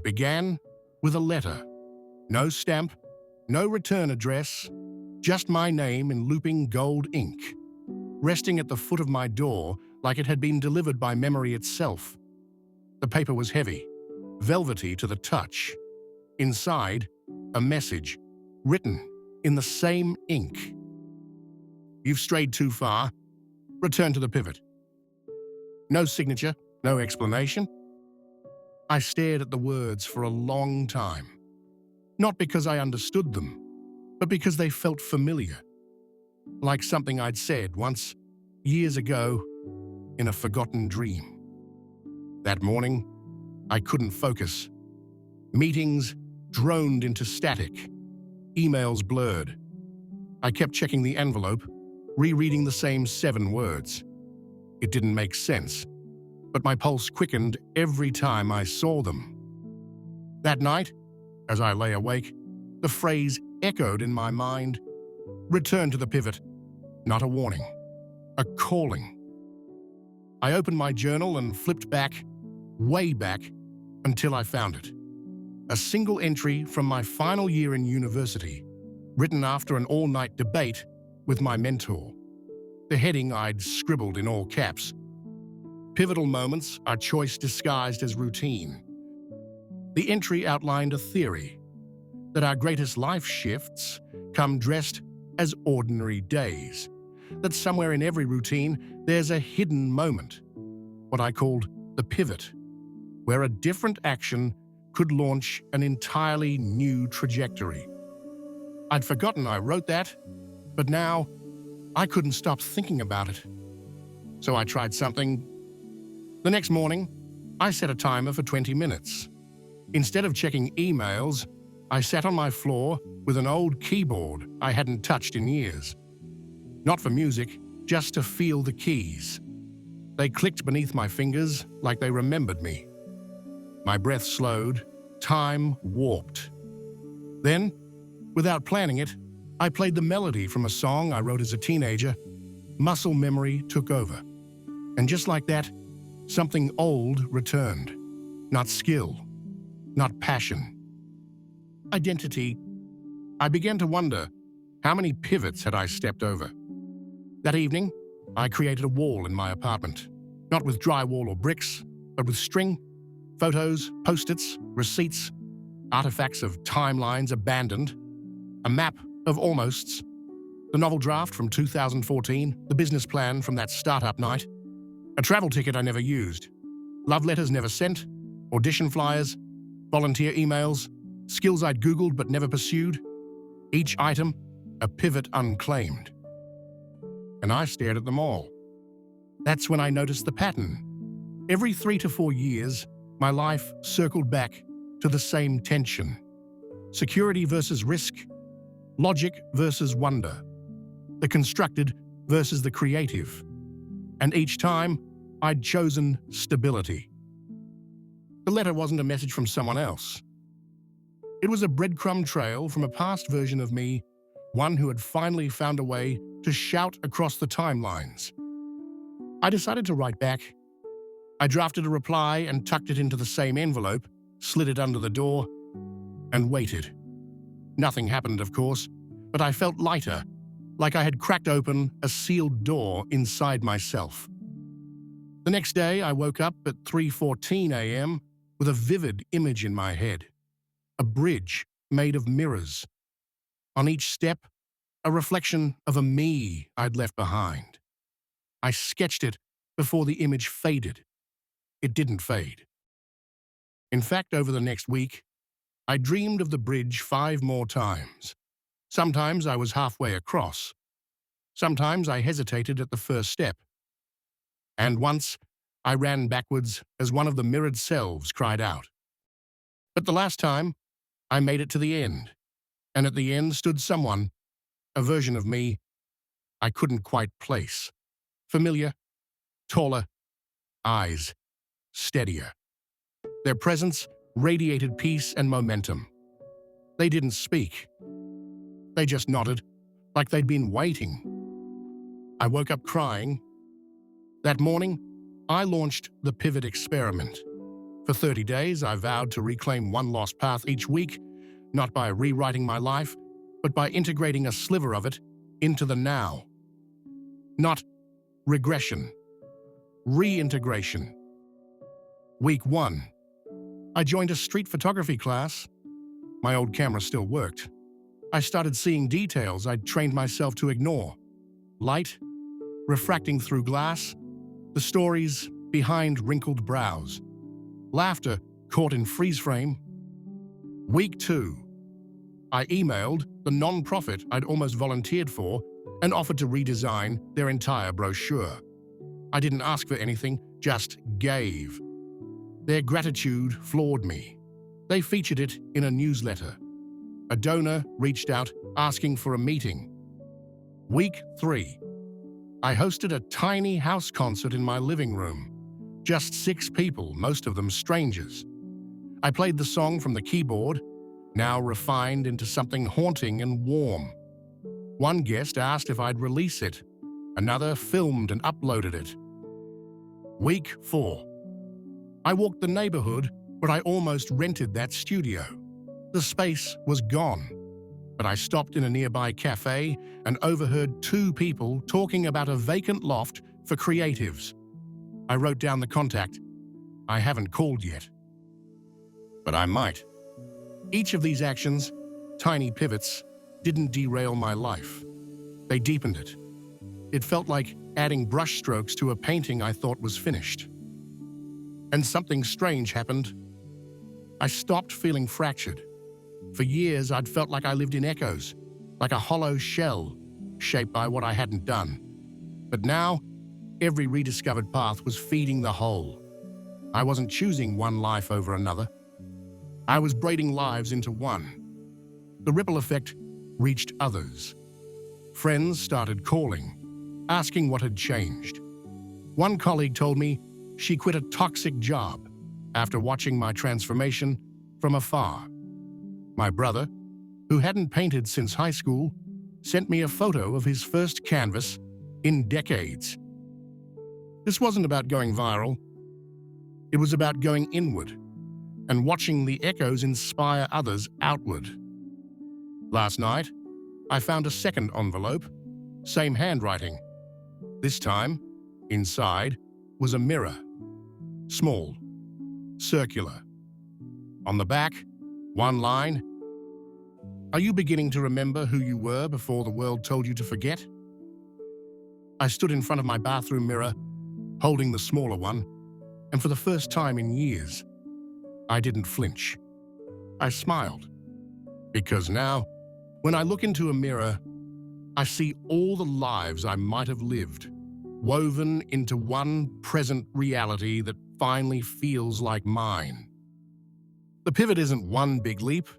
It began with a letter. No stamp, no return address, just my name in looping gold ink, resting at the foot of my door like it had been delivered by memory itself. The paper was heavy, velvety to the touch. Inside, a message, written in the same ink. You've strayed too far. Return to the pivot. No signature, no explanation. I stared at the words for a long time. Not because I understood them, but because they felt familiar. Like something I'd said once, years ago, in a forgotten dream. That morning, I couldn't focus. Meetings droned into static. Emails blurred. I kept checking the envelope, rereading the same 7 words. It didn't make sense, but my pulse quickened every time I saw them. That night, as I lay awake, the phrase echoed in my mind. Return to the pivot. Not a warning, a calling. I opened my journal and flipped back, way back, until I found it. A single entry from my final year in university, written after an all-night debate with my mentor. The heading I'd scribbled in all caps. Pivotal moments are choice disguised as routine. The entry outlined a theory that our greatest life shifts come dressed as ordinary days, that somewhere in every routine there's a hidden moment, what I called the pivot, where a different action could launch an entirely new trajectory. I'd forgotten I wrote that, but now I couldn't stop thinking about it. So I tried something. The next morning, I set a timer for 20 minutes. Instead of checking emails, I sat on my floor with an old keyboard I hadn't touched in years. Not for music, just to feel the keys. They clicked beneath my fingers like they remembered me. My breath slowed, time warped. Then, without planning it, I played the melody from a song I wrote as a teenager. Muscle memory took over. And just like that, something old returned. Not skill, not passion. Identity. I began to wonder, how many pivots had I stepped over? That evening, I created a wall in my apartment. Not with drywall or bricks, but with string, photos, post-its, receipts, artifacts of timelines abandoned, a map of almosts, the novel draft from 2014, the business plan from that startup night, a travel ticket I never used, love letters never sent, audition flyers, volunteer emails, skills I'd Googled but never pursued, each item a pivot unclaimed. And I stared at them all. That's when I noticed the pattern. Every 3 to 4 years, my life circled back to the same tension. Security versus risk, logic versus wonder, the constructed versus the creative. And each time, I'd chosen stability. The letter wasn't a message from someone else. It was a breadcrumb trail from a past version of me, one who had finally found a way to shout across the timelines. I decided to write back. I drafted a reply and tucked it into the same envelope, slid it under the door, and waited. Nothing happened, of course, but I felt lighter, like I had cracked open a sealed door inside myself. The next day, I woke up at 3:14 a.m. with a vivid image in my head. A bridge made of mirrors. On each step, a reflection of a me I'd left behind. I sketched it before the image faded. It didn't fade. In fact, over the next week, I dreamed of the bridge 5 more times. Sometimes I was halfway across. Sometimes I hesitated at the first step. And once, I ran backwards as one of the mirrored selves cried out. But the last time, I made it to the end. And at the end stood someone, a version of me I couldn't quite place. Familiar, taller, eyes steadier. Their presence radiated peace and momentum. They didn't speak. They just nodded, like they'd been waiting. I woke up crying. That morning, I launched the pivot experiment. For 30 days, I vowed to reclaim one lost path each week, not by rewriting my life, but by integrating a sliver of it into the now. Not regression, reintegration. Week 1. I joined a street photography class. My old camera still worked. I started seeing details I'd trained myself to ignore. Light, refracting through glass, the stories behind wrinkled brows, laughter caught in freeze frame. Week 2. I emailed the non-profit I'd almost volunteered for and offered to redesign their entire brochure. I didn't ask for anything, just gave. Their gratitude floored me. They featured it in a newsletter. A donor reached out asking for a meeting. Week 3. I hosted a tiny house concert in my living room. Just 6 people, most of them strangers. I played the song from the keyboard, now refined into something haunting and warm. One guest asked if I'd release it. Another filmed and uploaded it. Week 4. I walked the neighborhood, but I almost rented that studio. The space was gone, but I stopped in a nearby cafe and overheard 2 people talking about a vacant loft for creatives. I wrote down the contact. I haven't called yet, but I might. Each of these actions, tiny pivots, didn't derail my life. They deepened it. It felt like adding brushstrokes to a painting I thought was finished. And something strange happened. I stopped feeling fractured. For years, I'd felt like I lived in echoes, like a hollow shell, shaped by what I hadn't done. But now, every rediscovered path was feeding the whole. I wasn't choosing one life over another. I was braiding lives into one. The ripple effect reached others. Friends started calling, asking what had changed. One colleague told me she quit a toxic job after watching my transformation from afar. My brother, who hadn't painted since high school, sent me a photo of his first canvas in decades. This wasn't about going viral. It was about going inward and watching the echoes inspire others outward. Last night, I found a second envelope, same handwriting. This time, inside, was a mirror. Small, circular. On the back, one line. Are you beginning to remember who you were before the world told you to forget? I stood in front of my bathroom mirror, holding the smaller one, and for the first time in years, I didn't flinch. I smiled. Because now, when I look into a mirror, I see all the lives I might have lived, woven into one present reality that finally feels like mine. The pivot isn't one big leap.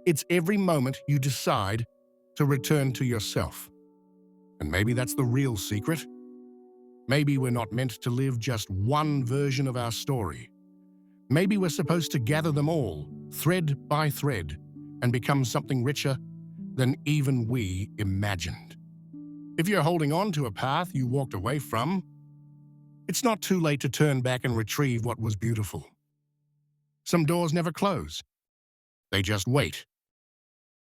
It's every moment you decide to return to yourself. And maybe that's the real secret. Maybe we're not meant to live just one version of our story. Maybe we're supposed to gather them all, thread by thread, and become something richer than even we imagined. If you're holding on to a path you walked away from, it's not too late to turn back and retrieve what was beautiful. Some doors never close. They just wait.